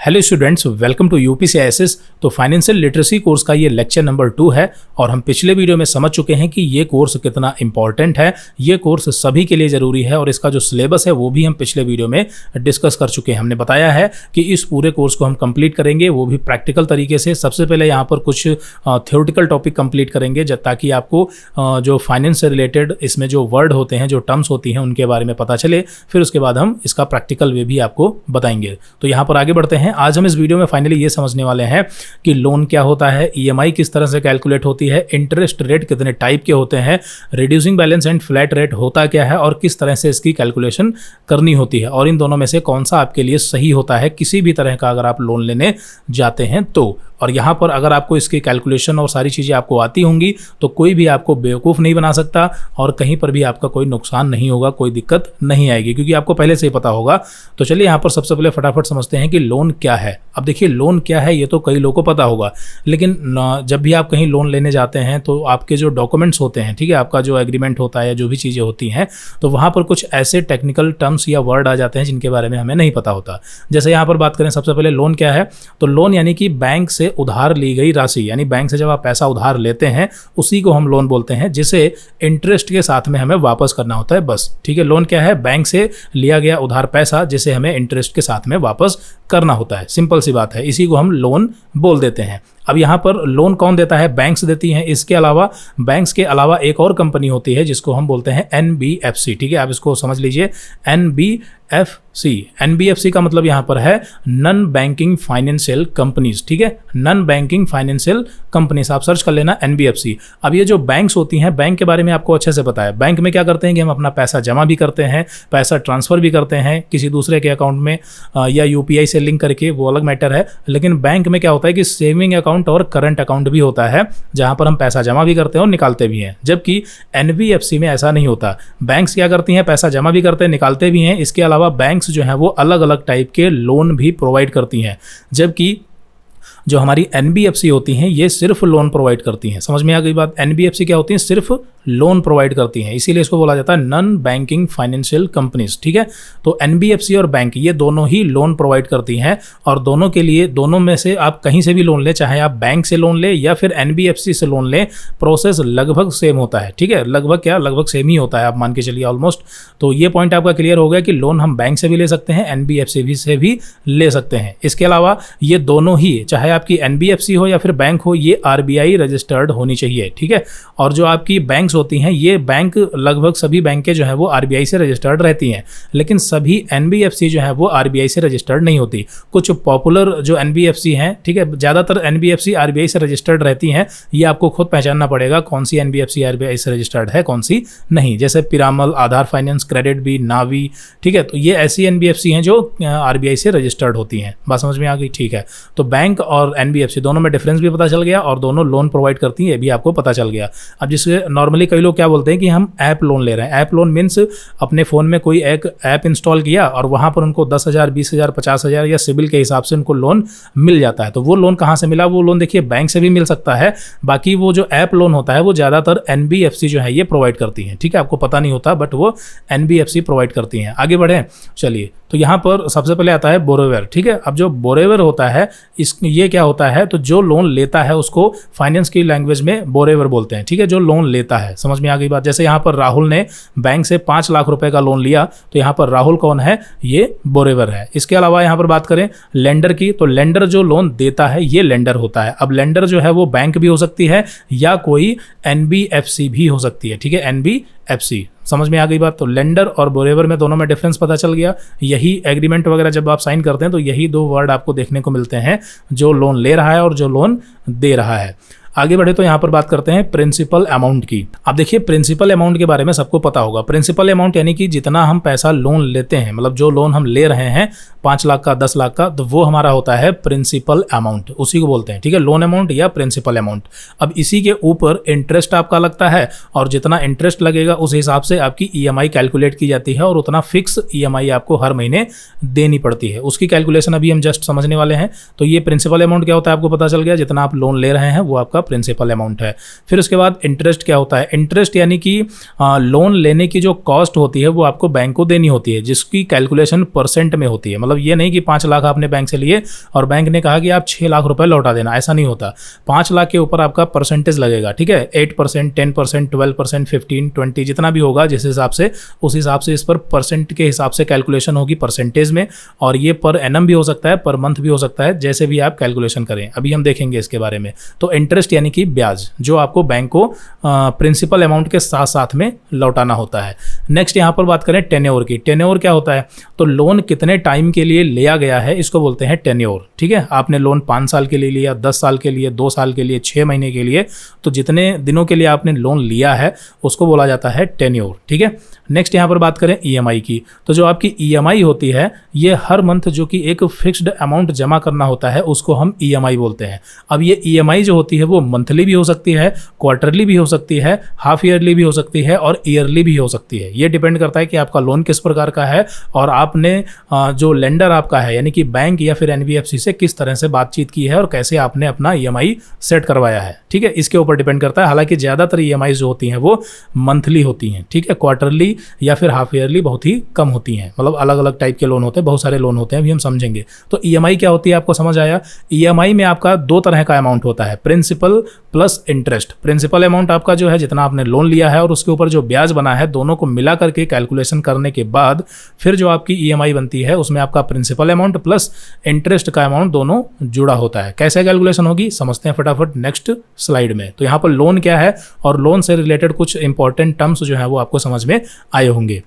Hello students, welcome to UPCISS. तो financial literacy course का ये लेक्चर नंबर 2 है और हम पिछले वीडियो में समझ चुके हैं कि ये कोर्स कितना इंपॉर्टेंट है। ये कोर्स सभी के लिए ज़रूरी है और इसका जो सिलेबस है वो भी हम पिछले वीडियो में डिस्कस कर चुके हैं। हमने बताया है कि इस पूरे कोर्स को हम कंप्लीट करेंगे, वो भी प्रैक्टिकल तरीके से। सबसे पहले यहाँ पर कुछ थ्योरेटिकल टॉपिक कंप्लीट करेंगे ताकि आपको जो फाइनेंस से रिलेटेड इसमें जो वर्ड होते हैं, जो टर्म्स होती हैं, उनके बारे में पता चले। फिर उसके बाद हम इसका प्रैक्टिकल वे भी आपको बताएंगे। तो यहाँ पर आगे बढ़ते हैं। आज हम इस वीडियो में फाइनली ये समझने वाले हैं कि लोन क्या होता है, ईएमआई किस तरह से कैलकुलेट होती है, इंटरेस्ट रेट कितने टाइप के होते हैं, reducing balance and flat rate होता क्या है और किस तरह से इसकी कैलकुलेशन करनी होती है, और इन दोनों में से कौन सा आपके लिए सही होता है किसी भी तरह का अगर आप लोन लेने जाते हैं तो। और यहाँ पर अगर आपको इसकी कैलकुलेशन और सारी चीज़ें आपको आती होंगी तो कोई भी आपको बेवकूफ़ नहीं बना सकता और कहीं पर भी आपका कोई नुकसान नहीं होगा, कोई दिक्कत नहीं आएगी, क्योंकि आपको पहले से ही पता होगा। तो चलिए यहाँ पर सबसे पहले फटाफट समझते हैं कि लोन क्या है। अब देखिए, लोन क्या है ये तो कई लोगों को पता होगा, लेकिन जब भी आप कहीं लोन लेने जाते हैं तो आपके जो डॉक्यूमेंट्स होते हैं, ठीक है, आपका जो एग्रीमेंट होता है या जो भी चीज़ें होती हैं, तो वहाँ पर कुछ ऐसे टेक्निकल टर्म्स या वर्ड आ जाते हैं जिनके बारे में हमें नहीं पता होता। जैसे यहाँ पर बात करें सबसे पहले लोन क्या है, तो लोन यानी कि बैंक से उधार ली गई राशि, यानी बैंक से जब आप पैसा उधार लेते हैं उसी को हम लोन बोलते हैं, जिसे इंटरेस्ट के साथ में हमें वापस करना होता है, बस। ठीक है, लोन क्या है? बैंक से लिया गया उधार पैसा जिसे हमें इंटरेस्ट के साथ में वापस करना होता है। सिंपल सी बात है, इसी को हम लोन बोल देते हैं। अब यहाँ पर लोन कौन देता है? बैंक्स देती हैं। इसके अलावा बैंक्स के अलावा एक और कंपनी होती है जिसको हम बोलते हैं एनबीएफसी। ठीक है, आप इसको समझ लीजिए, एनबीएफसी। एनबीएफसी का मतलब यहाँ पर है नॉन बैंकिंग फाइनेंशियल कंपनीज। ठीक है, नॉन बैंकिंग फाइनेंशियल कंपनीज, आप सर्च कर लेना एनबीएफसी। अब ये जो बैंक्स होती हैं, बैंक के बारे में आपको अच्छे से पता है। बैंक में क्या करते हैं कि हम अपना पैसा जमा भी करते हैं, पैसा ट्रांसफ़र भी करते हैं किसी दूसरे के अकाउंट में या यूपीआई से लिंक करके, वो अलग मैटर है। लेकिन बैंक में क्या होता है कि सेविंग अकाउंट और करंट अकाउंट भी होता है जहां पर हम पैसा जमा भी करते हैं और निकालते भी हैं, जबकि एनबीएफसी में ऐसा नहीं होता। बैंक्स क्या करती हैं? पैसा जमा भी करते हैं, निकालते भी हैं। इसके अलावा बैंक्स जो हैं वो अलग अलग टाइप के लोन भी प्रोवाइड करती हैं, जबकि जो हमारी एनबीएफसी होती हैं ये सिर्फ लोन प्रोवाइड करती हैं। समझ में आ गई बात? एनबीएफसी क्या होती हैं? सिर्फ लोन प्रोवाइड करती हैं, इसीलिए इसको बोला जाता है नॉन बैंकिंग फाइनेंशियल कंपनीज। ठीक है, तो एनबीएफसी और बैंक ये दोनों ही लोन प्रोवाइड करती हैं और दोनों के लिए, दोनों में से आप कहीं से भी लोन लें, चाहे आप बैंक से लोन लें या फिर एनबीएफसी से लोन लें, प्रोसेस लगभग सेम होता है। ठीक है, लगभग क्या, लगभग सेम ही होता है, आप मान के चलिए ऑलमोस्ट। तो ये पॉइंट आपका क्लियर हो गया कि लोन हम बैंक से भी ले सकते हैं, एनबीएफसी से भी ले सकते हैं। इसके अलावा ये दोनों ही, चाहे आपकी एनबीएफसी हो या फिर बैंक हो, ये आरबीआई रजिस्टर्ड होनी चाहिए। ठीक है, और जो आपकी बैंक्स होती हैं, ये बैंक लगभग सभी बैंकें जो है वो आरबीआई से रजिस्टर्ड रहती हैं, लेकिन सभी एनबीएफसी जो है वो आरबीआई से रजिस्टर्ड नहीं होती। कुछ पॉपुलर जो एनबीएफसी हैं, ठीक है, ज़्यादातर एनबीएफसी आरबीआई से रजिस्टर्ड रहती हैं। ये आपको खुद पहचानना पड़ेगा कौन सी एनबीएफसी आरबीआई से रजिस्टर्ड है, कौन सी नहीं। जैसे पिरामल, आधार फाइनेंस, क्रेडिट बी, नावी। ठीक है, तो ये ऐसी एनबीएफसी हैं जो आरबीआई से रजिस्टर्ड होती हैं। बात समझ में आ गई? ठीक है, तो बैंक और एनबीएफसी दोनों में डिफरेंस भी पता चल गया और दोनों लोन प्रोवाइड करती हैं, ये भी आपको पता चल गया। अब जिससे नॉर्मली कई लोग क्या बोलते हैं कि हम ऐप लोन ले रहे हैं। ऐप लोन मीन्स अपने फ़ोन में कोई एक ऐप इंस्टॉल किया और वहाँ पर उनको 10,000, 20,000, 50,000 या सिबिल के हिसाब से उनको लोन मिल जाता है। तो वो लोन कहाँ से मिला? वो लोन देखिए बैंक से भी मिल सकता है। बाकी वो जो ऐप लोन होता है वो ज़्यादातर एनबीएफसी जो है ये प्रोवाइड करती हैं। ठीक है, आपको पता नहीं होता बट वो एनबीएफसी प्रोवाइड करती हैं। आगे बढ़ें, चलिए। तो यहाँ पर सबसे पहले आता है बोरोवर। ठीक है, अब जो बोरोवर होता है ये क्या होता है? तो जो लोन लेता है उसको फाइनेंस की लैंग्वेज में बोरोवर बोलते हैं। ठीक है, जो लोन लेता है। समझ में आ गई बात? जैसे यहाँ पर राहुल ने बैंक से 5 लाख रुपए का लोन लिया, तो यहाँ पर राहुल कौन है? ये बोरोवर है। इसके अलावा यहाँ पर बात करें लेंडर की, तो लेंडर जो लोन देता है ये लेंडर होता है। अब लेंडर जो है वो बैंक भी हो सकती है या कोई एनबीएफसी भी हो सकती है। ठीक है, एनबीएफसी। समझ में आ गई बात? तो लेंडर और बोरोवर में दोनों में डिफरेंस पता चल गया। यही एग्रीमेंट वगैरह जब आप साइन करते हैं तो यही 2 वर्ड आपको देखने को मिलते हैं, जो लोन ले रहा है और जो लोन दे रहा है। आगे बढ़े तो यहाँ पर बात करते हैं प्रिंसिपल अमाउंट की। अब देखिए, प्रिंसिपल अमाउंट के बारे में सबको पता होगा। प्रिंसिपल अमाउंट यानी कि जितना हम पैसा लोन लेते हैं, मतलब जो लोन हम ले रहे हैं 5 लाख का, 10 लाख का, तो वो हमारा होता है प्रिंसिपल अमाउंट, उसी को बोलते हैं। ठीक है, लोन अमाउंट या प्रिंसिपल अमाउंट। अब इसी के ऊपर इंटरेस्ट आपका लगता है और जितना इंटरेस्ट लगेगा उस हिसाब से आपकी ईएमआई कैलकुलेट की जाती है और उतना फिक्स ईएमआई आपको हर महीने देनी पड़ती है। उसकी कैलकुलेशन अभी हम जस्ट समझने वाले हैं। तो ये प्रिंसिपल अमाउंट क्या होता है आपको पता चल गया। जितना आप लोन ले रहे हैं वो आपका प्रिंसिपल अमाउंट है। फिर उसके बाद इंटरेस्ट क्या होता है, इंटरेस्ट यानी कि लोन लेने की जो कॉस्ट होती है वो आपको बैंक को देनी होती है, जिसकी कैलकुलेशन परसेंट में होती है। मतलब ये नहीं कि 5 लाख आपने बैंक से लिए और बैंक ने कहा कि आप 6 लाख रुपए लौटा देना, ऐसा नहीं होता। 5 लाख के ऊपर आपका परसेंटेज लगेगा, ठीक है, 8%, 10%, 12%, 15, 20 जितना भी होगा जिस हिसाब से, उस हिसाब से इस पर परसेंट के हिसाब से कैलकुलेशन होगी परसेंटेज में। और ये पर एनम भी हो सकता है, पर मंथ भी हो सकता है, जैसे भी आप कैलकुलेशन करें, अभी हम देखेंगे इसके बारे में। तो इंटरेस्ट यानी कि ब्याज जो आपको बैंक को प्रिंसिपल अमाउंट के साथ साथ में लौटाना होता है। नेक्स्ट यहाँ पर बात करें टेन्योर की। टेन्योर क्या होता है, तो लोन कितने टाइम के लिए लिया गया है इसको बोलते हैं टेन्योर, ठीक है। आपने लोन 5 साल के लिए लिया, 10 साल के लिए, 2 साल के लिए, 6 महीने के लिए, तो जितने दिनों के लिए आपने लोन लिया है उसको बोला जाता है टेन्योर, ठीक है। नेक्स्ट यहाँ पर बात करें ईएमआई की, तो जो आपकी ईएमआई होती है ये हर मंथ जो कि एक फिक्स्ड अमाउंट जमा करना होता है उसको हम ईएमआई बोलते हैं। अब ये ईएमआई जो होती है वो मंथली भी हो सकती है, क्वार्टरली भी हो सकती है, हाफ ईयरली भी हो सकती है और ईयरली भी हो सकती है। ये डिपेंड करता है कि आपका लोन किस प्रकार का है और आपने जो लेंडर आपका है यानी कि बैंक या फिर एनबीएफसी से किस तरह से बातचीत की है और कैसे आपने अपना ईएमआई सेट करवाया है, ठीक है, इसके ऊपर डिपेंड करता है। हालांकि ज़्यादातर ईएमआई जो होती हैं वो मंथली होती हैं, ठीक है, क्वार्टरली या फिर हाफ ईयरली बहुत ही कम होती हैं। मतलब अलग अलग टाइप के लोन होते हैं, बहुत सारे लोन होते हैं, अभी हम समझेंगे। तो ईएमआई क्या होती है आपको समझ आया। ईएमआई में आपका 2 तरह का अमाउंट होता है, principal plus interest. Principal amount आपका जो है जितना आपने लोन लिया है और उसके ऊपर जो ब्याज बना है, दोनों को मिला करके कैलकुलेशन करने के बाद फिर जो आपकी ईएमआई बनती है उसमें आपका प्रिंसिपल अमाउंट प्लस इंटरेस्ट का अमाउंट दोनों जुड़ा होता है। कैसे कैलकुलेशन होगी समझते हैं फटाफट नेक्स्ट स्लाइड में। तो यहाँ पर लोन क्या है और लोन से रिलेटेड कुछ इंपॉर्टेंट टर्म्स जो है वो आपको समझ में आए होंगे।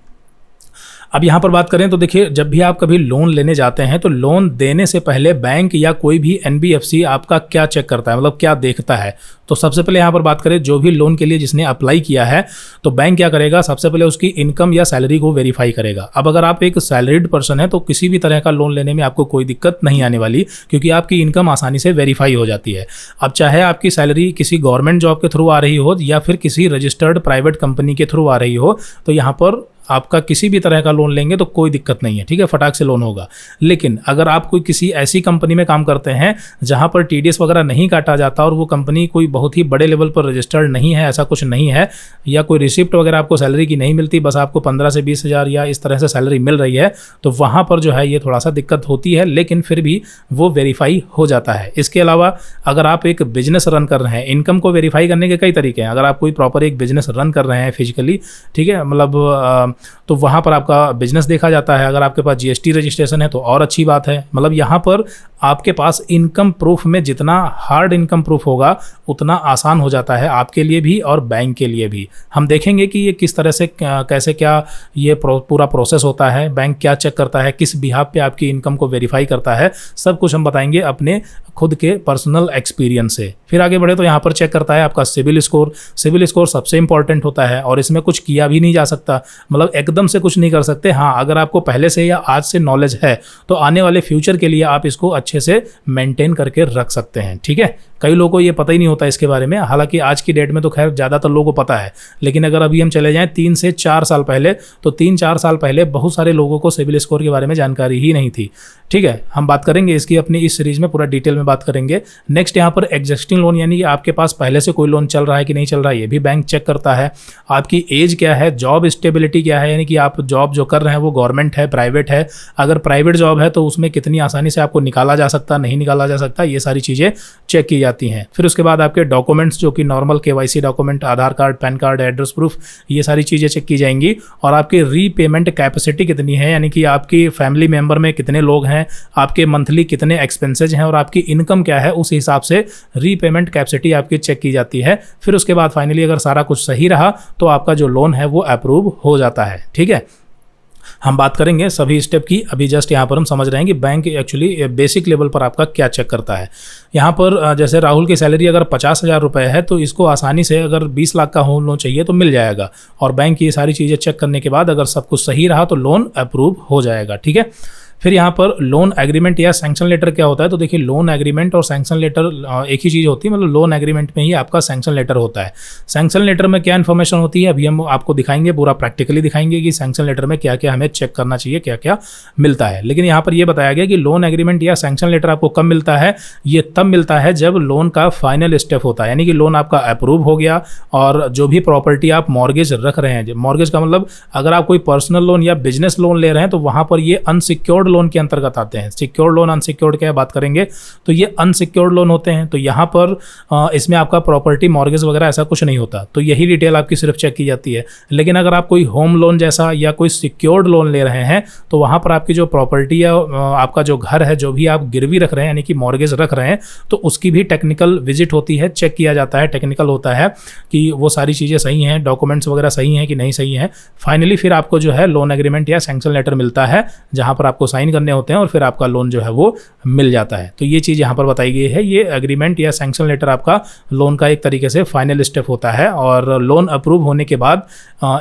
अब यहाँ पर बात करें तो देखिए, जब भी आप कभी लोन लेने जाते हैं तो लोन देने से पहले बैंक या कोई भी एनबीएफसी आपका क्या चेक करता है, मतलब क्या देखता है। तो सबसे पहले यहाँ पर बात करें, जो भी लोन के लिए जिसने अप्लाई किया है तो बैंक क्या करेगा, सबसे पहले उसकी इनकम या सैलरी को वेरीफाई करेगा। अब अगर आप एक सैलरीड पर्सन है तो किसी भी तरह का लोन लेने में आपको कोई दिक्कत नहीं आने वाली, क्योंकि आपकी इनकम आसानी से वेरीफाई हो जाती है। अब चाहे आपकी सैलरी किसी गवर्नमेंट जॉब के थ्रू आ रही हो या फिर किसी रजिस्टर्ड प्राइवेट कंपनी के थ्रू आ रही हो, तो यहाँ पर आपका किसी भी तरह का लोन लेंगे तो कोई दिक्कत नहीं है, ठीक है, फटाक से लोन होगा। लेकिन अगर आप कोई किसी ऐसी कंपनी में काम करते हैं जहां पर टीडीएस वगैरह नहीं काटा जाता और वो कंपनी कोई बहुत ही बड़े लेवल पर रजिस्टर्ड नहीं है, ऐसा कुछ नहीं है, या कोई रिसिप्ट वगैरह आपको सैलरी की नहीं मिलती, बस आपको 15 से 20 हज़ार या इस तरह से सैलरी मिल रही है, तो वहाँ पर जो है ये थोड़ा सा दिक्कत होती है, लेकिन फिर भी वो वेरीफाई हो जाता है। इसके अलावा अगर आप एक बिजनेस रन कर रहे हैं, इनकम को वेरीफाई करने के कई तरीके हैं। अगर आप कोई प्रॉपर एक बिजनेस रन कर रहे हैं फिजिकली, ठीक है, मतलब तो वहाँ पर आपका बिजनेस देखा जाता है। अगर आपके पास जीएसटी रजिस्ट्रेशन है तो और अच्छी बात है। मतलब यहाँ पर आपके पास इनकम प्रूफ में जितना हार्ड इनकम प्रूफ होगा उतना आसान हो जाता है आपके लिए भी और बैंक के लिए भी। हम देखेंगे कि ये किस तरह से कैसे क्या ये पूरा प्रोसेस होता है, बैंक क्या चेक करता है, किस बिहाफ पे आपकी इनकम को वेरीफाई करता है, सब कुछ हम बताएंगे अपने खुद के पर्सनल एक्सपीरियंस से। फिर आगे बढ़े तो यहाँ पर चेक करता है आपका सिविल स्कोर। सिविल स्कोर सबसे इंपॉर्टेंट होता है और इसमें कुछ किया भी नहीं जा सकता, मतलब एकदम से कुछ नहीं कर सकते। हाँ, अगर आपको पहले से या आज से नॉलेज है तो आने वाले फ्यूचर के लिए आप इसको अच्छे से मेंटेन करके रख सकते हैं, ठीक है। कई लोगों को ये पता ही नहीं होता इसके बारे में, हालांकि आज की डेट में तो खैर ज़्यादातर लोगों को पता है, लेकिन अगर अभी हम चले जाएं 3 से 4 साल पहले, तो 3-4 साल पहले बहुत सारे लोगों को सिविल स्कोर के बारे में जानकारी ही नहीं थी, ठीक है। हम बात करेंगे इसकी अपनी इस सीरीज में पूरा डिटेल में बात करेंगे। नेक्स्ट यहाँ पर एग्जिस्टिंग लोन, यानी कि आपके पास पहले से कोई लोन चल रहा है कि नहीं चल रहा है, ये भी बैंक चेक करता है। आपकी एज क्या है, जॉब स्टेबिलिटी क्या है, यानी कि आप जॉब जो कर रहे हैं वो गवर्नमेंट है, प्राइवेट है। अगर प्राइवेट जॉब है तो उसमें कितनी आसानी से आपको निकाला जा सकता, नहीं निकाला जा सकता, ये सारी चीज़ें चेक की जाती हैं। फिर उसके बाद आपके डॉक्यूमेंट्स जो कि normal KYC document, Aadhaar card, PAN card, address proof, ये सारी चीज़ें चेक की जाएंगी। और आपकी रीपेमेंट कैपेसिटी कितनी है, यानी कि आपकी फैमिली मेंबर में कितने लोग हैं, आपके मंथली कितने एक्सपेंसेज हैं और आपकी इनकम क्या है, उस हिसाब से रीपेमेंट कैपेसिटी आपकी चेक की जाती है। फिर उसके बाद फाइनली अगर सारा कुछ सही रहा तो आपका जो लोन है वो अप्रूव हो जाता है, ठीक है। हम बात करेंगे सभी स्टेप की, अभी जस्ट यहाँ पर हम समझ रहे हैं कि बैंक एक्चुअली बेसिक लेवल पर आपका क्या चेक करता है। यहाँ पर जैसे राहुल की सैलरी अगर 50,000 रुपये है तो इसको आसानी से अगर 20 लाख का होम लोन चाहिए तो मिल जाएगा, और बैंक की ये सारी चीज़ें चेक करने के बाद अगर सब कुछ सही रहा तो लोन अप्रूव हो जाएगा, ठीक है। फिर यहाँ पर लोन एग्रीमेंट या सैंक्शन लेटर क्या होता है, तो देखिए लोन एग्रीमेंट और सैंक्शन लेटर एक ही चीज़ होती है, मतलब लोन एग्रीमेंट में ही आपका सैंक्शन लेटर होता है। सैंक्शन लेटर में क्या इन्फॉर्मेशन होती है अभी हम आपको दिखाएंगे, पूरा प्रैक्टिकली दिखाएंगे कि सैंक्शन लेटर में क्या क्या हमें चेक करना चाहिए, क्या क्या मिलता है। लेकिन यहाँ पर यह बताया गया कि लोन एग्रीमेंट या सैंक्शन लेटर आपको कब मिलता है, ये तब मिलता है जब लोन का फाइनल स्टेप होता है, यानी कि लोन आपका अप्रूव हो गया और जो भी प्रॉपर्टी आप मॉर्गेज रख रहे हैं, मॉर्गेज का मतलब अगर आप कोई पर्सनल लोन या बिजनेस लोन ले रहे हैं तो वहां पर ये अनसिक्योर्ड लोन के अंतर्गत आते हैं। सिक्योर्ड लोन अनसिक्योर्ड क्या बात करेंगे, तो ये अनसिक्योर्ड लोन होते हैं। तो यहाँ पर इसमें आपका प्रॉपर्टी मॉर्गेज वगैरह ऐसा कुछ नहीं होता, तो यही डिटेल आपकी सिर्फ चेक की जाती है। लेकिन अगर आप कोई होम लोन जैसा या कोई सिक्योर्ड लोन ले रहे हैं तो वहां पर आपकी जो प्रॉपर्टी या आपका जो घर है, जो भी आप गिरवी रख रहे हैं यानी कि मॉर्गेज रख रहे हैं, तो उसकी भी टेक्निकल विजिट होती है, चेक किया जाता है, टेक्निकल होता है कि वो सारी चीज़ें सही हैं, डॉक्यूमेंट्स वगैरह सही हैं कि नहीं सही हैं। फाइनली फिर आपको जो है लोन एग्रीमेंट या सैंक्शन लेटर मिलता है जहां पर आपको साइन करने होते हैं और फिर आपका लोन जो है वो मिल जाता है। तो ये चीज़ यहाँ पर बताई गई है, ये एग्रीमेंट या सैंक्शन लेटर आपका लोन का एक तरीके से फाइनल स्टेप होता है और लोन अप्रूव होने के बाद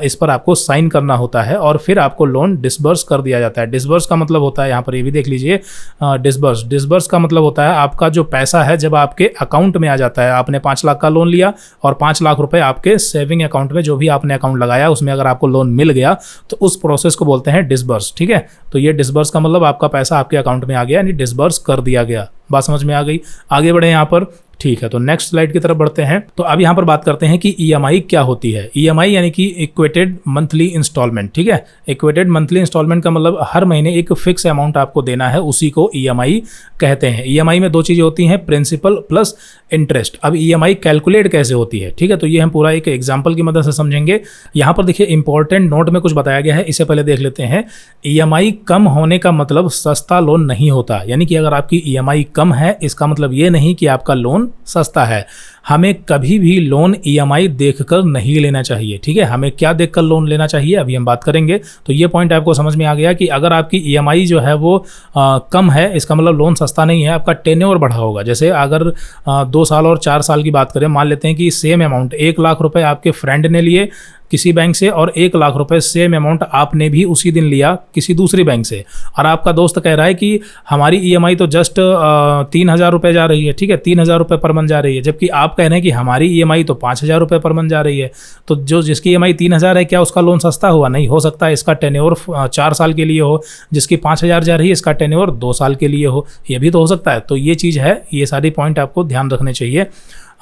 इस पर आपको साइन करना होता है और फिर आपको लोन डिसबर्स कर दिया जाता है। डिसबर्स का मतलब होता है, यहाँ पर ये भी देख लीजिए, डिसबर्स का मतलब होता है आपका जो पैसा है जब आपके अकाउंट में आ जाता है। आपने 5 लाख का लोन लिया और 5 लाख रुपए आपके सेविंग अकाउंट में, जो भी आपने अकाउंट लगाया उसमें अगर आपको लोन मिल गया तो उस प्रोसेस को बोलते हैं डिसबर्स। ठीक है, तो ये डिसबर्स का मतलब आपका पैसा आपके अकाउंट में आ गया, यानी डिसबर्स कर दिया गया। बात समझ में आ गई, आगे बढ़े यहाँ पर। ठीक है, तो नेक्स्ट स्लाइड की तरफ बढ़ते हैं। तो अब यहाँ पर बात करते हैं कि ईएमआई क्या होती है। ईएमआई यानी कि इक्वेटेड मंथली इंस्टॉलमेंट। ठीक है, इक्वेटेड मंथली इंस्टॉलमेंट का मतलब हर महीने एक फिक्स अमाउंट आपको देना है, उसी को ईएमआई कहते हैं। ईएमआई में 2 चीज़ें होती हैं, प्रिंसिपल प्लस इंटरेस्ट। अब ईएमआई कैलकुलेट कैसे होती है, ठीक है, तो ये हम पूरा एक एग्जाम्पल की मदद से समझेंगे। यहाँ पर देखिए इंपॉर्टेंट नोट में कुछ बताया गया है, इसे पहले देख लेते हैं। ईएमआई कम होने का मतलब सस्ता लोन नहीं होता, यानी कि अगर आपकी ईएमआई कम है इसका मतलब ये नहीं कि आपका लोन सस्ता है। हमें कभी भी लोन ईएमआई देखकर नहीं लेना चाहिए। ठीक है, हमें क्या देखकर लोन लेना चाहिए अभी हम बात करेंगे। तो ये पॉइंट आपको समझ में आ गया कि अगर आपकी ईएमआई जो है वो कम है इसका मतलब लोन सस्ता नहीं है, आपका टेन्योर बढ़ा होगा। जैसे अगर 2 साल और 4 साल की बात करें, मान लेते हैं कि सेम अमाउंट 1 लाख रुपए आपके फ्रेंड ने लिए किसी बैंक से और 1 लाख रुपए सेम अमाउंट आपने भी उसी दिन लिया किसी दूसरी बैंक से, और आपका दोस्त कह रहा है कि हमारी ईएमआई तो जस्ट 3,000 रुपये जा रही है। ठीक है, 3,000 रुपये पर मंथ जा रही है, जबकि आप कह रहे हैं कि हमारी ईएमआई तो 5,000 रुपये पर मंथ जा रही है। तो जो जिसकी ईएमआई 3,000 है, क्या उसका लोन सस्ता हुआ? नहीं हो सकता। इसका टेन्योर 4 साल के लिए हो, जिसकी 5,000 जा रही है इसका टेन्योर 2 साल के लिए हो, ये भी तो हो सकता है। तो ये चीज़ है, ये सारी पॉइंट आपको ध्यान रखने चाहिए।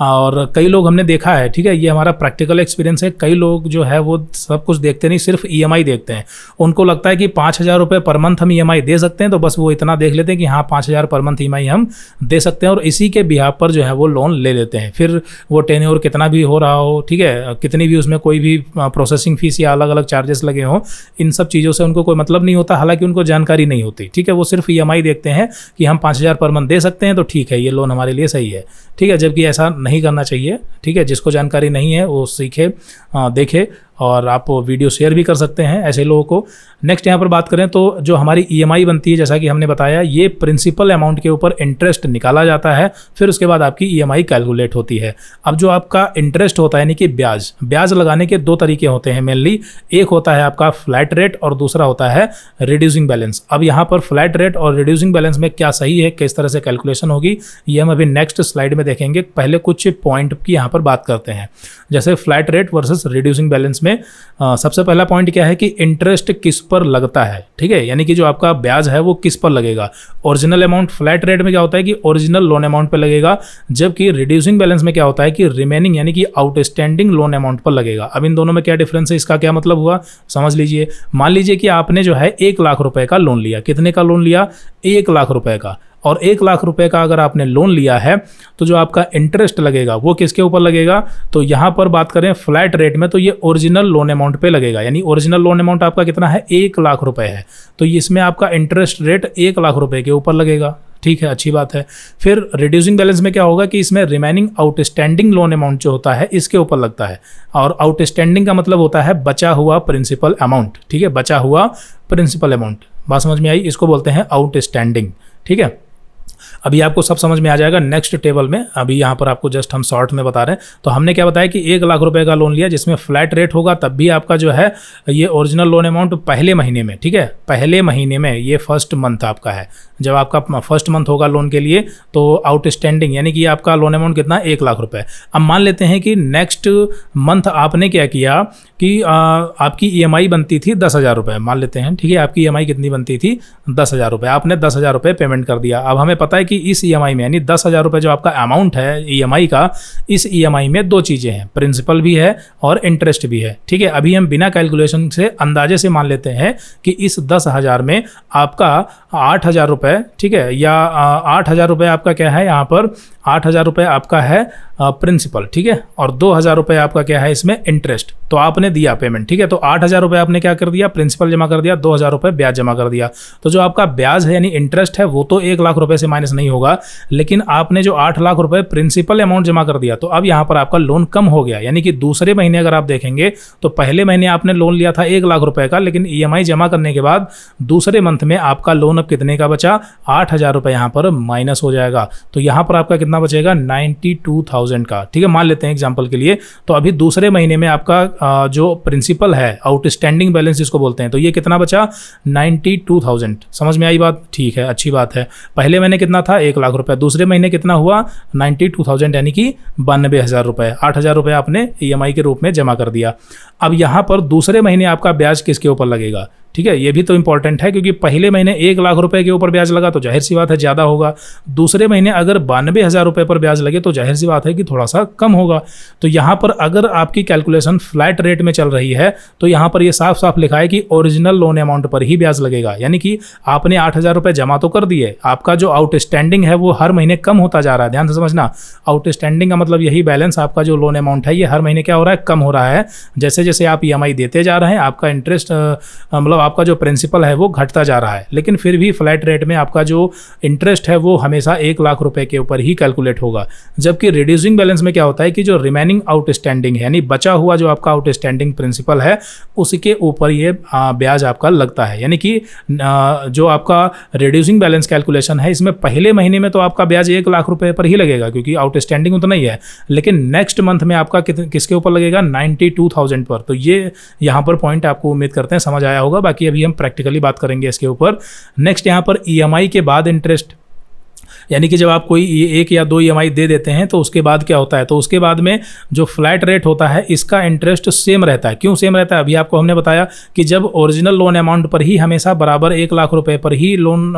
और कई लोग हमने देखा है, ठीक है, ये हमारा प्रैक्टिकल एक्सपीरियंस है, कई लोग जो है वो सब कुछ देखते नहीं, सिर्फ ईएमआई देखते हैं। उनको लगता है कि 5,000 रुपये पर मंथ हम ईएमआई दे सकते हैं, तो बस वो इतना देख लेते हैं कि हाँ 5,000 पर मंथ ईएमआई हम दे सकते हैं, और इसी के बिहाफ पर जो है वो लोन ले लेते हैं। फिर वो टेन्योर कितना भी हो रहा हो, ठीक है, कितनी भी उसमें कोई भी प्रोसेसिंग फीस या अलग अलग चार्जेस लगे हों, इन सब चीज़ों से उनको कोई मतलब नहीं होता, हालांकि उनको जानकारी नहीं होती। ठीक है, वो सिर्फ ईएमआई देखते हैं कि हम 5,000 पर मंथ दे सकते हैं तो ठीक है, ये लोन हमारे लिए सही है। ठीक है, जबकि ऐसा नहीं करना चाहिए। ठीक है, जिसको जानकारी नहीं है वो सीखे, देखे, और आप वीडियो शेयर भी कर सकते हैं ऐसे लोगों को। नेक्स्ट यहाँ पर बात करें तो जो हमारी ईएमआई बनती है, जैसा कि हमने बताया, ये प्रिंसिपल अमाउंट के ऊपर इंटरेस्ट निकाला जाता है, फिर उसके बाद आपकी ईएमआई कैलकुलेट होती है। अब जो आपका इंटरेस्ट होता है यानी कि ब्याज लगाने के 2 तरीके होते हैं मेनली। एक होता है आपका फ्लैट रेट और दूसरा होता है रिड्यूसिंग बैलेंस। अब यहाँ पर फ्लैट रेट और रिड्यूसिंग बैलेंस में क्या सही है, किस तरह से कैलकुलेशन होगी, ये हम अभी नेक्स्ट स्लाइड में देखेंगे। पहले कुछ पॉइंट की यहाँ पर बात करते हैं, जैसे flat rate versus reducing balance में सबसे पहला पॉइंट क्या है कि इंटरेस्ट किस पर लगता है। ठीक है, यानी कि जो आपका ब्याज है वो किस पर लगेगा। ओरिजिनल अमाउंट फ्लैट रेट में क्या होता है कि ओरिजिनल लोन अमाउंट पर लगेगा, जबकि रिड्यूसिंग बैलेंस में क्या होता है कि रिमेनिंग यानी कि आउटस्टैंडिंग लोन अमाउंट पर लगेगा। अब इन दोनों में क्या डिफरेंस है, इसका क्या मतलब हुआ समझ लीजिए। मान लीजिए कि आपने जो है 1 लाख रुपए का लोन लिया। कितने का लोन लिया? 1 लाख रुपए का। और 1 लाख रुपए का अगर आपने लोन लिया है तो जो आपका इंटरेस्ट लगेगा वो किसके ऊपर लगेगा? तो यहाँ पर बात करें फ्लैट रेट में तो ये ओरिजिनल लोन अमाउंट पे लगेगा, यानी ओरिजिनल लोन अमाउंट आपका कितना है? 1 लाख रुपए है, तो इसमें आपका इंटरेस्ट रेट 1 लाख रुपए के ऊपर लगेगा। ठीक है, अच्छी बात है। फिर रिड्यूसिंग बैलेंस में क्या होगा कि इसमें रिमेनिंग आउटस्टैंडिंग लोन अमाउंट जो होता है इसके ऊपर लगता है, और आउटस्टैंडिंग का मतलब होता है बचा हुआ प्रिंसिपल अमाउंट। ठीक है, बचा हुआ प्रिंसिपल अमाउंट, बात समझ में आई, इसको बोलते हैं आउटस्टैंडिंग। ठीक है, अभी आपको सब समझ में आ जाएगा नेक्स्ट टेबल में। अभी यहाँ पर आपको जस्ट हम शॉर्ट में बता रहे हैं। तो हमने क्या बताया कि 1 लाख रुपए का लोन लिया जिसमें फ्लैट रेट होगा, तब भी आपका जो है ये ओरिजिनल लोन अमाउंट पहले महीने में, ठीक है, पहले महीने में, ये फर्स्ट मंथ आपका है। जब आपका फर्स्ट मंथ होगा लोन के लिए तो आउटस्टैंडिंग यानी कि आपका लोन अमाउंट कितना, 1 लाख रुपए। अब मान लेते हैं कि नेक्स्ट मंथ आपने क्या किया कि आपकी ईएमआई बनती थी 10,000 रुपये, मान लेते हैं, ठीक है, आपकी ईएमआई कितनी बनती थी, 10,000 रुपये। आपने 10,000 रुपये पेमेंट कर दिया। अब हमें पता है कि इस ईएमआई में यानी 10,000 रुपये जो आपका अमाउंट है ईएमआई का, इस ईएमआई में 2 चीज़ें हैं, प्रिंसिपल भी है और इंटरेस्ट भी है, ठीक है। अभी हम बिना कैलकुलेशन से अंदाजे से मान लेते हैं कि इस 10,000 में आपका 8,000 रुपये, ठीक है, या 8,000 रुपये आपका क्या है यहाँ पर, 8,000 रुपये आपका है प्रिंसिपल, ठीक है, और 2,000 रुपये आपका क्या है इसमें इंटरेस्ट। तो आपने दिया पेमेंट, ठीक है, तो 8,000 रुपये आपने क्या कर दिया, प्रिंसिपल जमा कर दिया, 2,000 रुपये ब्याज जमा कर दिया। तो जो आपका ब्याज है यानी इंटरेस्ट है वो तो 1 लाख रुपये से माइनस नहीं होगा, लेकिन आपने जो 8 लाख रुपये प्रिंसिपल अमाउंट जमा कर दिया, तो अब यहाँ पर आपका लोन कम हो गया। यानी कि दूसरे महीने अगर आप देखेंगे तो पहले महीने आपने लोन लिया था 1 लाख रुपये का, लेकिन ईएमआई जमा करने के बाद दूसरे मंथ में आपका लोन अब कितने का बचा, 8,000 रुपये यहाँ पर माइनस हो जाएगा। तो यहाँ पर आपका कितना बचेगा, 92,000 का, ठीक है, मान लेते हैं एग्जांपल के लिए। तो अभी दूसरे महीने में आपका जो प्रिंसिपल है, आउटस्टैंडिंग बैलेंस जिसको बोलते हैं, तो ये कितना बचा, 92,000। समझ में आई बात, ठीक है, अच्छी बात है। पहले महीने कितना था, 1 लाख रुपए, दूसरे महीने कितना हुआ, 92,000 यानी कि 92,000 रुपये। 8,000 रुपये आपने ईएमआई के रूप में जमा कर दिया। अब यहाँ पर दूसरे महीने आपका ब्याज किसके ऊपर लगेगा, ठीक है, ये भी तो इंपॉर्टेंट है, क्योंकि पहले महीने 1 लाख रुपए के ऊपर ब्याज लगा तो जाहिर सी बात है ज़्यादा होगा। दूसरे महीने अगर 92,000 रुपये पर ब्याज लगे तो जाहिर सी बात है कि थोड़ा सा कम होगा। तो यहाँ पर अगर आपकी कैलकुलेशन फ्लैट रेट में चल रही है तो यहाँ पर ये साफ साफ लिखा है कि ओरिजिनल लोन अमाउंट पर ही ब्याज लगेगा। यानी कि आपने 8,000 रुपये जमा तो कर दिए, आपका जो आउटस्टैंडिंग है वो हर महीने कम होता जा रहा है। ध्यान से समझना, आउटस्टैंडिंग का मतलब यही बैलेंस, आपका जो लोन अमाउंट है ये हर महीने क्या हो रहा है, कम हो रहा है। जैसे जैसे आप ईएमआई देते जा रहे हैं आपका इंटरेस्ट मतलब आपका जो प्रिंसिपल है वो घटता जा रहा है, लेकिन फिर भी फ्लैट रेट में आपका जो इंटरेस्ट है वो हमेशा 1 लाख रुपए के ऊपर ही कैलकुलेट होगा। जबकि रिड्यूसिंग बैलेंस में क्या होता है कि जो रिमेनिंग आउटस्टैंडिंग है यानी बचा हुआ जो आपका आउटस्टैंडिंग प्रिंसिपल है उसके ऊपर ये ब्याज आपका लगता है। यानी कि जो आपका रिड्यूसिंग बैलेंस कैलकुलेशन है इसमें पहले महीने में तो आपका ब्याज 1 लाख रुपए पर ही लगेगा क्योंकि आउटस्टैंडिंग उतना ही है, लेकिन नेक्स्ट मंथ में आपका किसके ऊपर लगेगा, 92,000 पर। तो ये यहाँ पर पॉइंट आपको उम्मीद करते हैं समझ आया होगा। बाकी अभी हम प्रैक्टिकली बात करेंगे इसके ऊपर। नेक्स्ट यहाँ पर ईएमआई के बाद इंटरेस्ट, यानी कि जब आप कोई 1 या 2 ईएमआई दे देते हैं तो उसके बाद क्या होता है, तो उसके बाद में जो फ्लैट रेट होता है इसका इंटरेस्ट सेम रहता है। क्यों सेम रहता है, अभी आपको हमने बताया कि जब ओरिजिनल लोन अमाउंट पर ही हमेशा बराबर 1 लाख रुपए पर ही लोन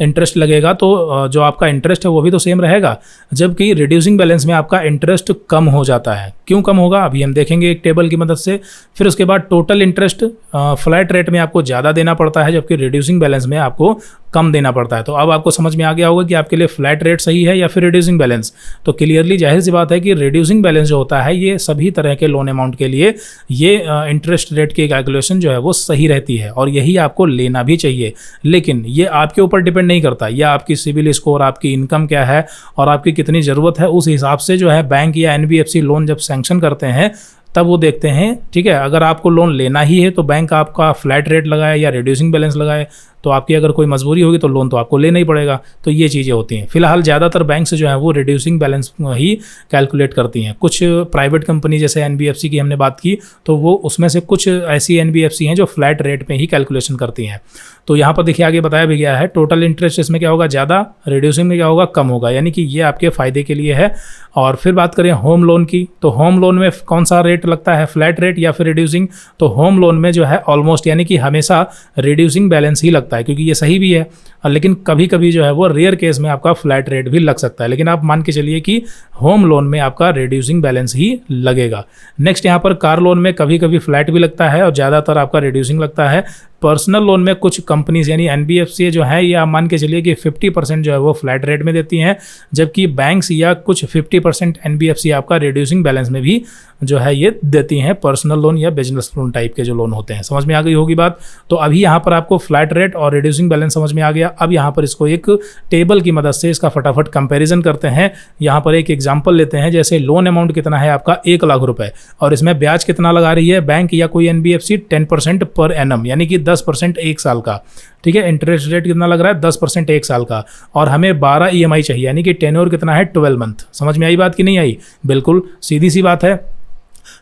इंटरेस्ट लगेगा तो जो आपका इंटरेस्ट है वो भी तो सेम रहेगा। जबकि रिड्यूसिंग बैलेंस में आपका इंटरेस्ट कम हो जाता है। क्यों कम होगा अभी हम देखेंगे एक टेबल की मदद से। फिर उसके बाद टोटल इंटरेस्ट फ्लैट रेट में आपको ज़्यादा देना पड़ता है जबकि रिड्यूसिंग बैलेंस में आपको कम देना पड़ता है। तो अब आपको समझ में आ गया होगा कि आपके लिए फ्लैट रेट सही है या फिर रिड्यूसिंग बैलेंस। तो क्लियरली जाहिर सी बात है कि रिड्यूसिंग बैलेंस जो होता है ये सभी तरह के लोन अमाउंट के लिए ये इंटरेस्ट रेट की कैलकुलेशन जो है वो सही रहती है और यही आपको लेना भी चाहिए। लेकिन ये आपके ऊपर डिपेंड नहीं करता, या आपकी सिविल स्कोर, आपकी इनकम क्या है और आपकी कितनी ज़रूरत है, उस हिसाब से जो है बैंक या एनबीएफसी लोन जब सैंक्शन करते हैं तब वो देखते हैं। ठीक है, अगर आपको लोन लेना ही है तो बैंक आपका फ्लैट रेट लगाए या रिड्यूसिंग बैलेंस लगाए, तो आपकी अगर कोई मजबूरी होगी तो लोन तो आपको लेना ही पड़ेगा। तो ये चीज़ें होती हैं। फिलहाल ज़्यादातर बैंक से जो है वो रिड्यूसिंग बैलेंस ही कैलकुलेट करती हैं। कुछ प्राइवेट कंपनी जैसे एनबीएफसी की हमने बात की तो वो उसमें से कुछ ऐसी एनबीएफसी हैं जो फ्लैट रेट में ही कैलकुलेशन करती हैं। तो यहाँ पर देखिए आगे बताया भी गया है टोटल इंटरेस्ट इसमें क्या होगा, ज़्यादा, रिड्यूसिंग में क्या होगा, कम होगा। यानी कि ये आपके फ़ायदे के लिए है। और फिर बात करें होम लोन की, तो होम लोन में कौन सा रेट लगता है, फ्लैट रेट या फिर रिड्यूसिंग। तो होम लोन में जो है ऑलमोस्ट यानी कि हमेशा रिड्यूसिंग बैलेंस ही लगता है क्योंकि ये सही भी है, लेकिन कभी कभी जो है वो रेयर केस में आपका फ्लैट रेट भी लग सकता है। लेकिन आप मान के चलिए कि होम लोन में आपका रिड्यूसिंग बैलेंस ही लगेगा। नेक्स्ट यहाँ पर कार लोन में कभी कभी फ्लैट भी लगता है और ज़्यादातर आपका रिड्यूसिंग लगता है। पर्सनल लोन में कुछ कंपनीज यानी एनबीएफसी जो है ये आप मान के चलिए कि 50% जो है वो फ्लैट रेट में देती हैं, जबकि बैंक्स या कुछ 50% एनबीएफसी आपका रिड्यूसिंग बैलेंस में भी जो है ये देती हैं, पर्सनल लोन या बिजनेस लोन टाइप के जो लोन होते हैं। समझ में आ गई होगी बात। तो अभी यहाँ पर आपको फ्लैट रेट और रिड्यूसिंग बैलेंस समझ में आ गया। अब यहाँ पर इसको एक टेबल की मदद से इसका फटाफट कंपैरिजन करते हैं। यहाँ पर एक एग्जांपल लेते हैं, जैसे लोन अमाउंट कितना है आपका 1 लाख रुपए और इसमें ब्याज कितना लगा रही है बैंक या कोई एनबीएफसी, 10% पर एनम, यानी कि 10% एक साल का, ठीक है। इंटरेस्ट रेट कितना लग रहा है? 10% एक साल का, और हमें 12 EMI चाहिए, यानी कि टेन्योर कितना है? 12 मंथ। समझ में आई बात कि नहीं आई? बिल्कुल सीधी सी बात है।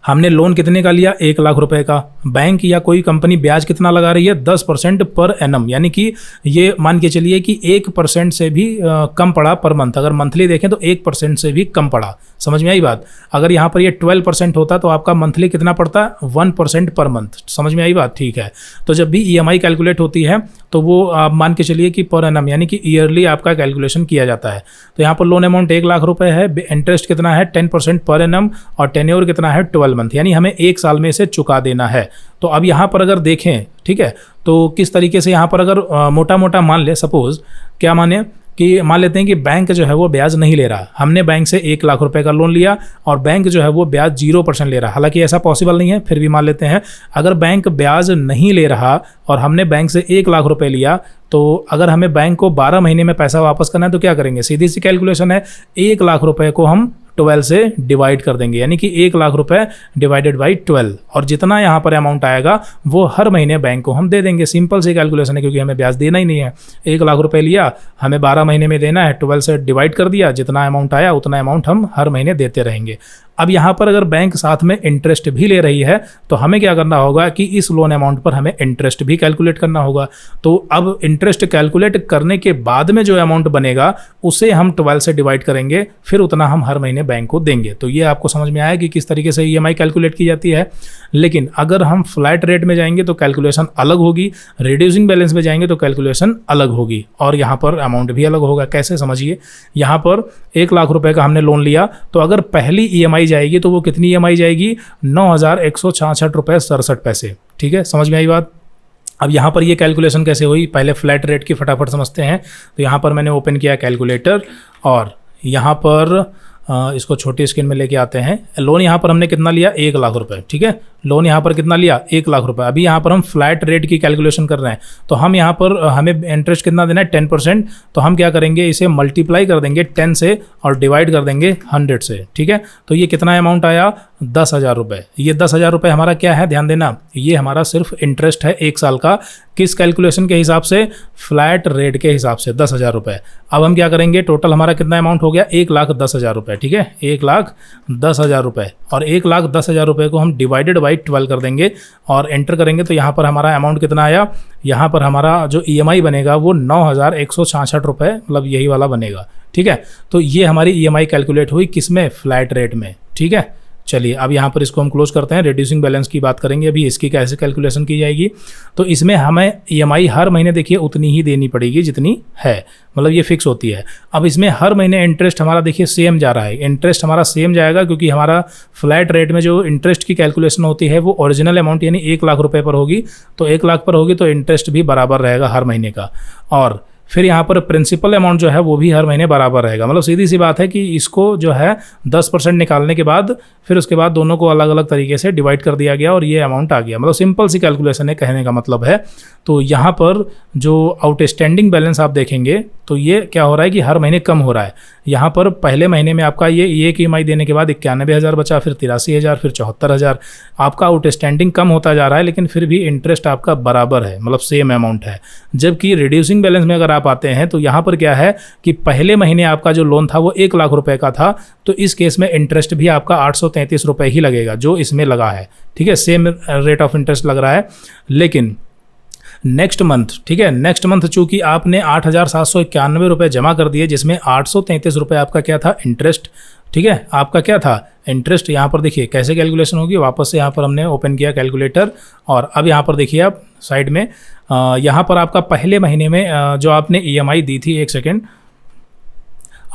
हमने लोन कितने का लिया? 1 लाख रुपए का। बैंक या कोई कंपनी ब्याज कितना लगा रही है? 10% पर एनम, यानी कि ये मान के चलिए कि 1% से भी कम पड़ा पर मंथ। अगर मंथली देखें तो 1% से भी कम पड़ा। समझ में आई बात? अगर यहाँ पर ये 12% होता तो आपका मंथली कितना पड़ता? 1% पर मंथ। समझ में आई बात? ठीक है। तो जब भी EMI कैलकुलेट होती है तो वो आप मान के चलिए कि पर एनम, यानी कि ईयरली आपका कैलकुलेशन किया जाता है। तो यहाँ पर लोन अमाउंट 1 लाख रुपए है, इंटरेस्ट कितना है? 10% पर एनम, और टेन्योर कितना है? 12 मंथ, यानी हमें 1 साल में इसे चुका देना है। तो अब यहाँ पर अगर देखें, ठीक है, तो किस तरीके से यहाँ पर अगर मोटा मोटा मान ले, सपोज क्या माने कि मान लेते हैं कि बैंक जो है वो ब्याज नहीं ले रहा। हमने बैंक से 1 लाख रुपए का लोन लिया और बैंक जो है वो ब्याज 0% ले रहा। हालांकि ऐसा पॉसिबल नहीं है, फिर भी मान लेते हैं अगर बैंक ब्याज नहीं ले रहा और हमने बैंक से 1 लाख रुपए लिया, तो अगर हमें बैंक को 12 महीने में पैसा वापस करना है तो क्या करेंगे? सीधी सी कैलकुलेशन है, 1 लाख रुपए को हम 12 से डिवाइड कर देंगे, यानी कि 1 लाख रुपए डिवाइडेड बाई 12, और जितना यहाँ पर अमाउंट आएगा वो हर महीने बैंक को हम दे देंगे। सिंपल सी कैलकुलेशन है, क्योंकि हमें ब्याज देना ही नहीं है। 1 लाख रुपए लिया, हमें 12 महीने में देना है, 12 से डिवाइड कर दिया, जितना अमाउंट आया उतना अमाउंट हम हर महीने देते रहेंगे। अब यहाँ पर अगर बैंक साथ में इंटरेस्ट भी ले रही है तो हमें क्या करना होगा कि इस लोन अमाउंट पर हमें इंटरेस्ट भी कैलकुलेट करना होगा। तो अब इंटरेस्ट कैलकुलेट करने के बाद में जो अमाउंट बनेगा उसे हम 12 से डिवाइड करेंगे, फिर उतना हम हर महीने बैंक को देंगे। तो ये आपको समझ में आया कि किस तरीके से EMI कैलकुलेट की जाती है। लेकिन अगर हम फ्लैट रेट में जाएंगे तो कैलकुलेशन अलग होगी, रिड्यूसिंग बैलेंस में जाएंगे तो कैलकुलेशन अलग होगी, और यहाँ पर अमाउंट भी अलग होगा। कैसे? समझिए, यहाँ पर 1 लाख रुपए का हमने लोन लिया, तो अगर पहली EMI जाएगी तो वो कितनी EMI जाएगी? 9,166 रुपये 67 पैसे। ठीक है, समझ में आई बात? अब यहाँ पर ये कैलकुलेशन कैसे हुई, पहले फ्लैट रेट की फटाफट समझते हैं। तो यहाँ पर मैंने ओपन किया कैलकुलेटर, और यहाँ पर इसको छोटी स्क्रीन में लेके आते हैं। लोन यहाँ पर हमने कितना लिया? 1 लाख रुपए। ठीक है, लोन यहाँ पर कितना लिया? 1 लाख रुपए। अभी यहाँ पर हम फ्लैट रेट की कैलकुलेशन कर रहे हैं, तो हम यहाँ पर हमें इंटरेस्ट कितना देना है? 10%। तो हम क्या करेंगे, इसे मल्टीप्लाई कर देंगे 10 से और डिवाइड कर देंगे 100 से। ठीक है, तो ये कितना अमाउंट आया? 10,000 रुपये। ये 10,000 रुपये हमारा क्या है? ध्यान देना, ये हमारा सिर्फ इंटरेस्ट है 1 साल का। किस कैलकुलेशन के हिसाब से? फ्लैट रेट के हिसाब से, 10,000 रुपये। अब हम क्या करेंगे, टोटल हमारा कितना अमाउंट हो गया? 1,10,000 रुपये। ठीक है, 1,10,000 रुपये, और 1,10,000 रुपये को हम डिवाइडेड बाई 12 कर देंगे और एंटर करेंगे। तो यहाँ पर हमारा अमाउंट कितना आया? यहाँ पर हमारा जो EMI बनेगा वो 9,166 रुपये, मतलब यही वाला बनेगा। ठीक है, तो ये हमारी EMI कैलकुलेट हुई किसमें? फ्लैट रेट में। ठीक है, चलिए अब यहाँ पर इसको हम क्लोज करते हैं। रिड्यूसिंग बैलेंस की बात करेंगे अभी, इसकी कैसे कैलकुलेशन की जाएगी। तो इसमें हमें EMI हर महीने देखिए उतनी ही देनी पड़ेगी जितनी है, मतलब ये फिक्स होती है। अब इसमें हर महीने इंटरेस्ट हमारा देखिए सेम जा रहा है, इंटरेस्ट हमारा सेम जाएगा, क्योंकि हमारा फ्लैट रेट में जो इंटरेस्ट की कैलकुलेशन होती है वो ओरिजिनल अमाउंट यानी 1 लाख रुपये पर होगी। तो 1 लाख पर होगी तो इंटरेस्ट भी बराबर रहेगा हर महीने का, और फिर यहाँ पर प्रिंसिपल अमाउंट जो है वो भी हर महीने बराबर रहेगा। मतलब सीधी सी बात है कि इसको जो है 10% निकालने के बाद फिर उसके बाद दोनों को अलग अलग तरीके से डिवाइड कर दिया गया और ये अमाउंट आ गया। मतलब सिंपल सी कैलकुलेशन है, कहने का मतलब है। तो यहाँ पर जो आउटस्टैंडिंग बैलेंस आप देखेंगे तो ये क्या हो रहा है कि हर महीने कम हो रहा है। यहाँ पर पहले महीने में आपका ये एक EMI देने के बाद 91,000 बचा, फिर 83,000, फिर 74,000। आपका आउटस्टैंडिंग कम होता जा रहा है, लेकिन फिर भी इंटरेस्ट आपका बराबर है, मतलब सेम अमाउंट है। जबकि रिड्यूसिंग बैलेंस में अगर आप आते हैं तो यहाँ पर क्या है कि पहले महीने आपका जो लोन था वो 1 लाख रुपए का था, तो इस केस में इंटरेस्ट भी आपका 833 रुपये ही लगेगा जो इसमें लगा है। ठीक है, सेम रेट ऑफ इंटरेस्ट लग रहा है। लेकिन नेक्स्ट मंथ, ठीक है, नेक्स्ट मंथ चूंकि आपने 8,791 रुपये जमा कर दिए, जिसमें 833 रुपये आपका क्या था? इंटरेस्ट। ठीक है, आपका क्या था? इंटरेस्ट। यहाँ पर देखिए कैसे कैलकुलेशन होगी, वापस से यहाँ पर हमने ओपन किया कैलकुलेटर, और अब यहाँ पर देखिए आप साइड में यहाँ पर आपका पहले महीने में जो आपने EMI दी थी, एक सेकेंड,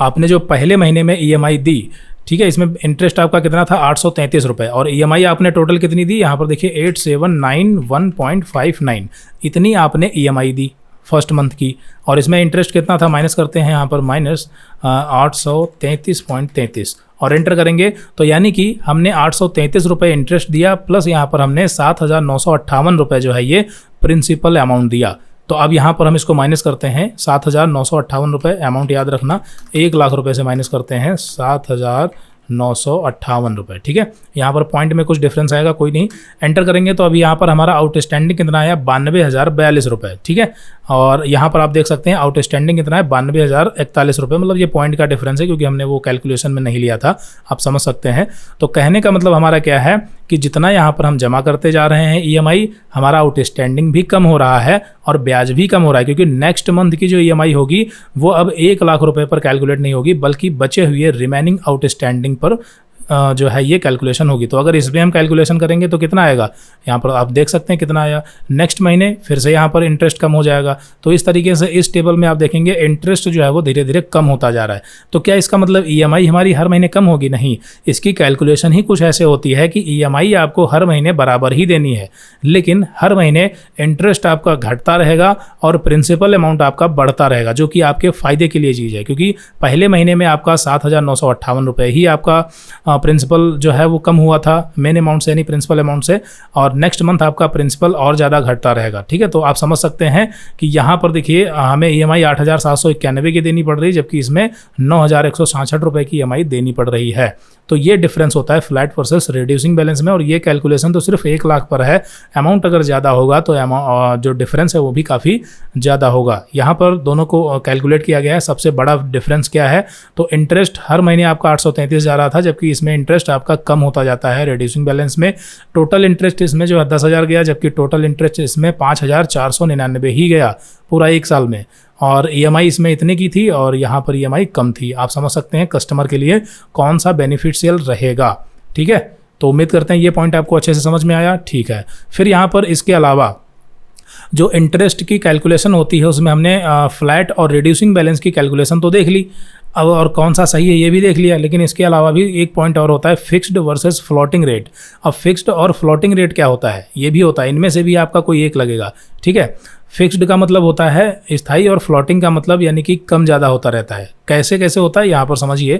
आपने जो पहले महीने में EMI दी, ठीक है, इसमें इंटरेस्ट आपका कितना था? 833 रुपये, और EMI आपने टोटल कितनी दी? यहाँ पर देखिए 8791.59, इतनी आपने EMI दी फर्स्ट मंथ की। और इसमें इंटरेस्ट कितना था? माइनस करते हैं यहाँ पर, माइनस 833.33, और एंटर करेंगे तो यानी कि हमने 833 रुपये इंटरेस्ट दिया, प्लस यहाँ पर हमने 7,958 रुपये जो है ये प्रिंसिपल अमाउंट दिया। तो अब यहाँ पर हम इसको माइनस करते हैं, 7,958 रुपये अमाउंट याद रखना, 1 लाख रुपए से माइनस करते हैं 7,958 ₹958। ठीक है, यहाँ पर पॉइंट में कुछ डिफरेंस आएगा, कोई नहीं, एंटर करेंगे तो अभी यहाँ पर हमारा आउटस्टैंडिंग कितना आया, ₹92,042। ठीक है, और यहाँ पर आप देख सकते हैं आउटस्टैंडिंग कितना है, ₹92,041। मतलब ये पॉइंट का डिफरेंस है, क्योंकि हमने वो कैलकुलेशन में नहीं लिया था, आप समझ सकते हैं। तो कहने का मतलब हमारा क्या है कि जितना यहाँ पर हम जमा करते जा रहे हैं ईएमआई, हमारा आउटस्टैंडिंग भी कम हो रहा है और ब्याज भी कम हो रहा है, क्योंकि नेक्स्ट मंथ की जो ईएमआई होगी वो अब 1 लाख रुपए पर कैलकुलेट नहीं होगी, बल्कि बचे हुए रिमेनिंग आउटस्टैंडिंग पर जो है ये कैलकुलेशन होगी। तो अगर इसमें हम कैलकुलेशन करेंगे तो कितना आएगा, यहाँ पर आप देख सकते हैं कितना आया। नेक्स्ट महीने फिर से यहाँ पर इंटरेस्ट कम हो जाएगा। तो इस तरीके से इस टेबल में आप देखेंगे इंटरेस्ट जो है वो धीरे धीरे कम होता जा रहा है। तो क्या इसका मतलब ईएमआई हमारी हर महीने कम होगी? नहीं, इसकी कैलकुलेशन ही कुछ ऐसे होती है कि ईएमआई आपको हर महीने बराबर ही देनी है, लेकिन हर महीने इंटरेस्ट आपका घटता रहेगा और प्रिंसिपल अमाउंट आपका बढ़ता रहेगा, जो कि आपके फ़ायदे के लिए चीज़ है। क्योंकि पहले महीने में आपका ₹7,958 ही आपका प्रिंसिपल जो है वो कम हुआ था मेन अमाउंट से, यानी प्रिंसिपल अमाउंट से, और नेक्स्ट मंथ आपका प्रिंसिपल और ज़्यादा घटता रहेगा। ठीक है, तो आप समझ सकते हैं कि यहाँ पर देखिए हमें ईएमआई 8,791 की देनी पड़ रही है, जबकि इसमें ₹9,166 की ईएमआई देनी पड़ रही है। तो ये डिफरेंस होता है फ्लैट वर्सेस रिड्यूसिंग बैलेंस में, और ये कैलकुलेशन तो सिर्फ 1 लाख पर है। अमाउंट अगर ज़्यादा होगा तो जो डिफरेंस है वो भी काफ़ी ज़्यादा होगा। यहाँ पर दोनों को कैलकुलेट किया गया है। सबसे बड़ा डिफरेंस क्या है, तो इंटरेस्ट हर महीने आपका 833 जा रहा था, जबकि इसमें इंटरेस्ट आपका कम होता जाता है रिड्यूसिंग बैलेंस में। टोटल इंटरेस्ट इसमें जो है 10,000 गया, जबकि टोटल इंटरेस्ट इसमें 5,499 ही गया पूरा 1 साल में, और ईएमआई इसमें इतने की थी और यहाँ पर ईएमआई कम थी। आप समझ सकते हैं कस्टमर के लिए कौन सा बेनिफिशियल रहेगा। ठीक है, तो उम्मीद करते हैं ये पॉइंट आपको अच्छे से समझ में आया। ठीक है, फिर यहाँ पर इसके अलावा जो इंटरेस्ट की कैलकुलेशन होती है उसमें हमने फ्लैट और रिड्यूसिंग बैलेंस की कैलकुलेशन तो देख ली, अब और कौन सा सही है ये भी देख लिया, लेकिन इसके अलावा भी एक पॉइंट और होता है, फिक्स्ड वर्सेस फ्लोटिंग रेट। अब फिक्स्ड और फ्लोटिंग रेट क्या होता है, ये भी होता है, इनमें से भी आपका कोई एक लगेगा। ठीक है, फिक्स्ड का मतलब होता है स्थायी, और फ्लोटिंग का मतलब यानी कि कम ज़्यादा होता रहता है। कैसे कैसे होता है यहाँ पर समझिए,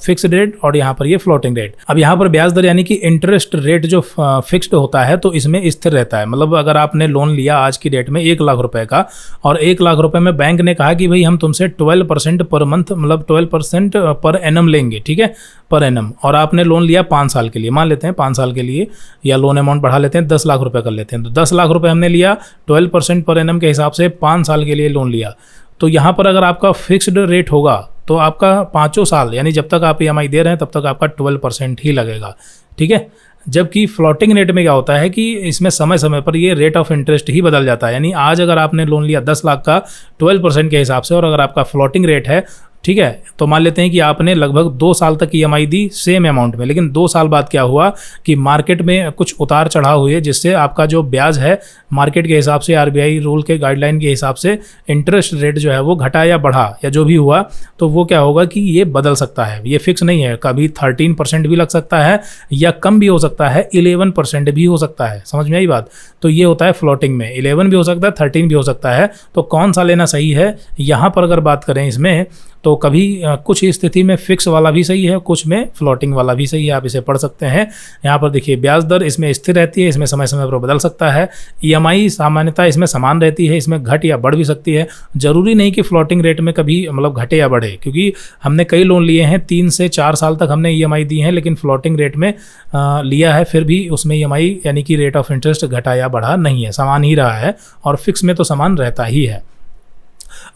फिक्स्ड रेट और यहाँ पर ये फ्लोटिंग रेट। अब यहाँ पर ब्याज दर यानी कि इंटरेस्ट रेट जो फिक्स्ड होता है तो इसमें स्थिर रहता है। मतलब अगर आपने लोन लिया आज की डेट में 1 लाख रुपए का, और 1 लाख रुपए में बैंक ने कहा कि भाई हम तुमसे 12% पर मंथ, मतलब 12% पर एनम लेंगे। ठीक है, पर एनम, और आपने लोन लिया 5 साल के लिए, मान लेते हैं 5 साल के लिए, या लोन अमाउंट बढ़ा लेते हैं 10 लाख रुपए कर लेते हैं, तो 10 लाख रुपए हमने लिया 12% पर एनम के हिसाब से 5 साल के लिए लोन लिया। तो यहाँ पर अगर आपका फिक्स्ड रेट होगा तो आपका 5 साल यानी जब तक आप ईएमआई दे रहे हैं तब तक आपका 12% ही लगेगा। ठीक है, जबकि फ्लोटिंग रेट में क्या होता है कि इसमें समय समय पर ये रेट ऑफ इंटरेस्ट ही बदल जाता है। यानी आज अगर आपने लोन लिया 10 लाख का 12% के हिसाब से, और अगर आपका फ्लोटिंग रेट है, ठीक है, तो मान लेते हैं कि आपने लगभग 2 साल तक ईएमआई दी सेम अमाउंट में, लेकिन 2 साल बाद क्या हुआ कि मार्केट में कुछ उतार चढ़ाव हुए, जिससे आपका जो ब्याज है मार्केट के हिसाब से, आरबीआई रूल के गाइडलाइन के हिसाब से इंटरेस्ट रेट जो है वो घटा या बढ़ा या जो भी हुआ, तो वो क्या होगा कि ये बदल सकता है, ये फिक्स नहीं है। कभी 13% भी लग सकता है या कम भी हो सकता है, 11% भी हो सकता है। समझ में आई बात? तो ये होता है फ्लोटिंग में, 11 भी हो सकता है, 13 भी हो सकता है। तो कौन सा लेना सही है यहाँ पर अगर बात करें इसमें, तो कभी कुछ स्थिति में फिक्स वाला भी सही है, कुछ में फ्लोटिंग वाला भी सही है। आप इसे पढ़ सकते हैं। यहाँ पर देखिए ब्याज दर इसमें स्थिर रहती है, इसमें समय समय पर बदल सकता है। ईएमआई सामान्यतः इसमें समान रहती है, इसमें घट या बढ़ भी सकती है। जरूरी नहीं कि फ्लोटिंग रेट में कभी मतलब घटे या बढ़े, क्योंकि हमने कई लोन लिए हैं 3 से 4 साल तक हमने ईएमआई दी है, लेकिन फ्लोटिंग रेट में लिया है, फिर भी उसमें ईएमआई यानी कि रेट ऑफ इंटरेस्ट घटा या बढ़ा नहीं है, समान ही रहा है, और फिक्स में तो समान रहता ही है।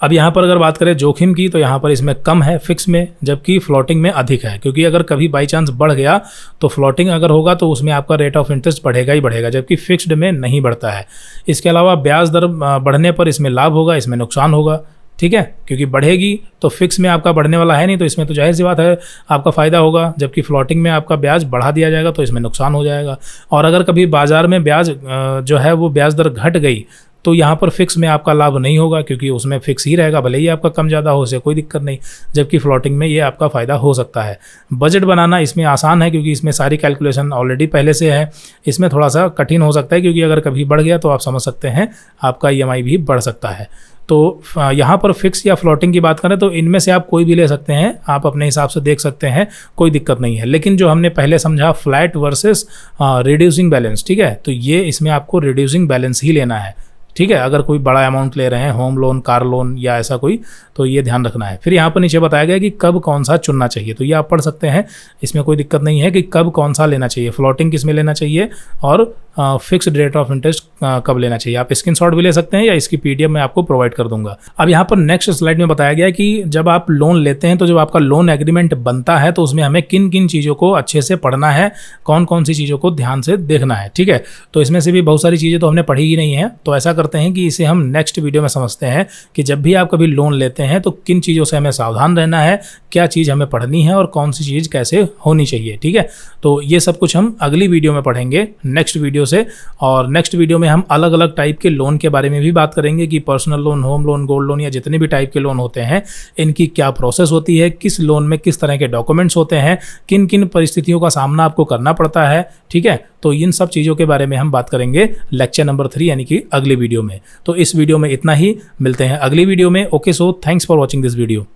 अब यहाँ पर अगर बात करें जोखिम की, तो यहाँ पर इसमें कम है फिक्स में, जबकि फ्लोटिंग में अधिक है, क्योंकि अगर कभी बाई चांस बढ़ गया तो फ्लोटिंग अगर होगा तो उसमें आपका रेट ऑफ इंटरेस्ट बढ़ेगा ही बढ़ेगा, जबकि फिक्स्ड में नहीं बढ़ता है। इसके अलावा ब्याज दर बढ़ने पर इसमें लाभ होगा, इसमें नुकसान होगा। ठीक है, क्योंकि बढ़ेगी तो फिक्स में आपका बढ़ने वाला है नहीं, तो इसमें तो जाहिर सी बात है आपका फ़ायदा होगा, जबकि फ्लोटिंग में आपका ब्याज बढ़ा दिया जाएगा तो इसमें नुकसान हो जाएगा। और अगर कभी बाजार में ब्याज जो है वो ब्याज दर घट गई तो यहाँ पर फिक्स में आपका लाभ नहीं होगा, क्योंकि उसमें फिक्स ही रहेगा, भले ही आपका कम ज़्यादा हो, उसे कोई दिक्कत नहीं, जबकि फ्लोटिंग में ये आपका फ़ायदा हो सकता है। बजट बनाना इसमें आसान है, क्योंकि इसमें सारी कैलकुलेशन ऑलरेडी पहले से है। इसमें थोड़ा सा कठिन हो सकता है, क्योंकि अगर कभी बढ़ गया तो आप समझ सकते हैं आपका ईएमआई भी बढ़ सकता है। तो यहाँ पर फिक्स या फ्लोटिंग की बात करें तो इनमें से आप कोई भी ले सकते हैं, आप अपने हिसाब से देख सकते हैं, कोई दिक्कत नहीं है। लेकिन जो हमने पहले समझा फ्लैट वर्सेस रिड्यूसिंग बैलेंस, ठीक है, तो ये इसमें आपको रिड्यूसिंग बैलेंस ही लेना है। ठीक है, अगर कोई बड़ा अमाउंट ले रहे हैं, होम लोन, कार लोन या ऐसा कोई, तो ये ध्यान रखना है। फिर यहाँ पर नीचे बताया गया कि कब कौन सा चुनना चाहिए, तो ये आप पढ़ सकते हैं, इसमें कोई दिक्कत नहीं है कि कब कौन सा लेना चाहिए, फ्लोटिंग किस में लेना चाहिए और फिक्स्ड रेट ऑफ इंटरेस्ट कब लेना चाहिए। आप स्क्रीनशॉट भी ले सकते हैं या इसकी पीडीएफ मैं आपको प्रोवाइड कर दूंगा। अब यहाँ पर नेक्स्ट स्लाइड में बताया गया है कि जब आप लोन लेते हैं तो जब आपका लोन एग्रीमेंट बनता है तो उसमें हमें किन किन चीज़ों को अच्छे से पढ़ना है, कौन कौन सी चीज़ों को ध्यान से देखना है। ठीक है, तो इसमें से भी बहुत सारी चीज़ें तो हमने पढ़ी ही नहीं है, तो ऐसा करते हैं कि इसे हम नेक्स्ट वीडियो में समझते हैं कि जब भी आप कभी लोन लेते हैं तो किन चीज़ों से हमें सावधान रहना है, क्या चीज़ हमें पढ़नी है और कौन सी चीज़ कैसे होनी चाहिए। ठीक है, तो ये सब कुछ हम अगली वीडियो में पढ़ेंगे नेक्स्ट वीडियो से। और नेक्स्ट वीडियो में हम अलग अलग टाइप के लोन के बारे में भी बात करेंगे कि personal loan, home loan, gold loan या जितने भी टाइप के लोन होते हैं इनकी क्या प्रोसेस होती है, किस लोन में किस तरह के डॉक्यूमेंट्स होते हैं, किन किन परिस्थितियों का सामना आपको करना पड़ता है। ठीक है, तो इन सब चीज़ों के बारे में हम बात करेंगे लेक्चर नंबर 3 यानी कि अगली वीडियो में। तो इस वीडियो में इतना ही, मिलते हैं अगली वीडियो में। Okay, so thanks for watching this video.